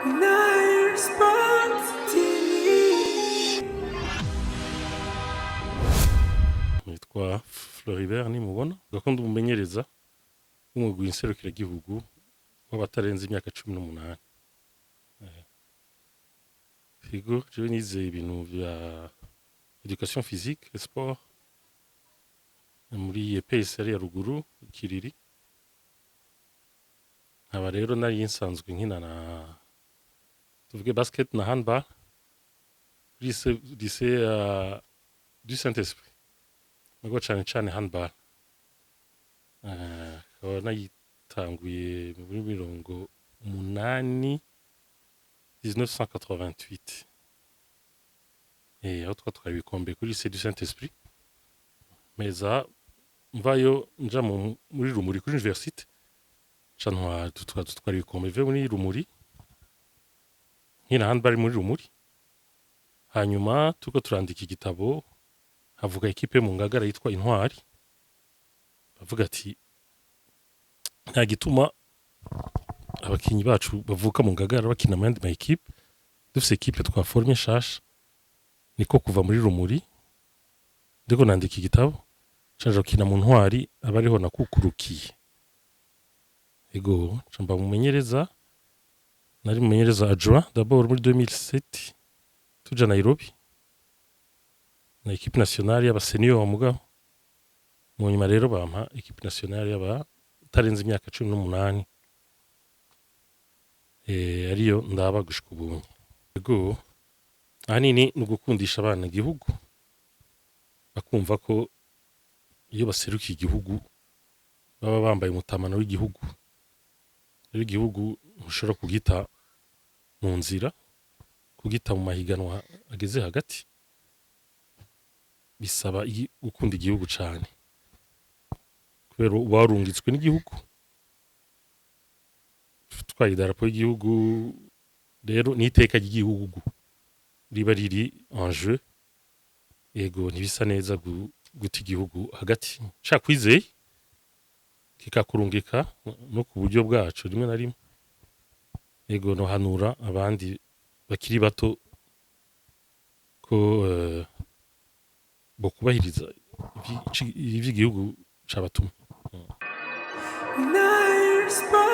Nile Sports TV. Nitwa Floribert nimubona gakunda umumenyereza w'umugwi nserukiragihugu w'abatarenze imyaka 18. Figo je nize ibintu vya education physique et sport muri EPS ya ruguru Kiriri. Aba rero nari nsanzwe nkina na tuvuge basket na handball lycée du Saint-Esprit. Nago cane handball. Kaba nayitanguye muri mirongo umunani 1988. Aho twatwaye ibikombe kuri lycée du Saint-Esprit. Meza mvayo nja muri Rumuri kuri université. Canwa tutwara ibikombe bive muri Rumuri. Nkina handball muri Rumuri. Hanyuma tuko turandika igitabo havuga ekipe mu Ngagara yitwa Intwari. Bavuga ati nta gituma abakinyi bacu bavuka mu Ngagara bakina mu yandi ma ekipe, dufise ekipe twaforme shasha, niko kuva muri Rumuri ndiko nandika igitabo canje gukina mu Ntwari abariho nakukurukiye. Ego camba mumenyereza, nari mumenyereza adjoint d'abord muri 2007 tuja Nairobi na equipe nationale y'aba senior wa mugabo. Mu nyuma rero bampa equipe nationale y'aba tarenze imyaka 18. Ariyo ndaba gushika ubu. Ego ahanini ni ugukundisha abana igihugu, bakumva ko iyo baserukiye igihugu baba bambaye umutamano w'igihugu. Rero igihugu ntushobora kugita mu nzira, kugita mu mahiganwa ageze hagati, bisaba gukunda igihugu cane, kubera warungitswe n'igihugu, twaye idarapo y'igihugu, rero n'iteka ry'igihugu riba riri en jeu. Ego ntibisa neza guta igihugu hagati, nshaka kwizeye kikakurungika no ku buryo bwacu rimwe na rimwe. Ego no hanura abandi bakiri bato ko bo kubahiriza ivy'igihugu cabatumye. Nile Sports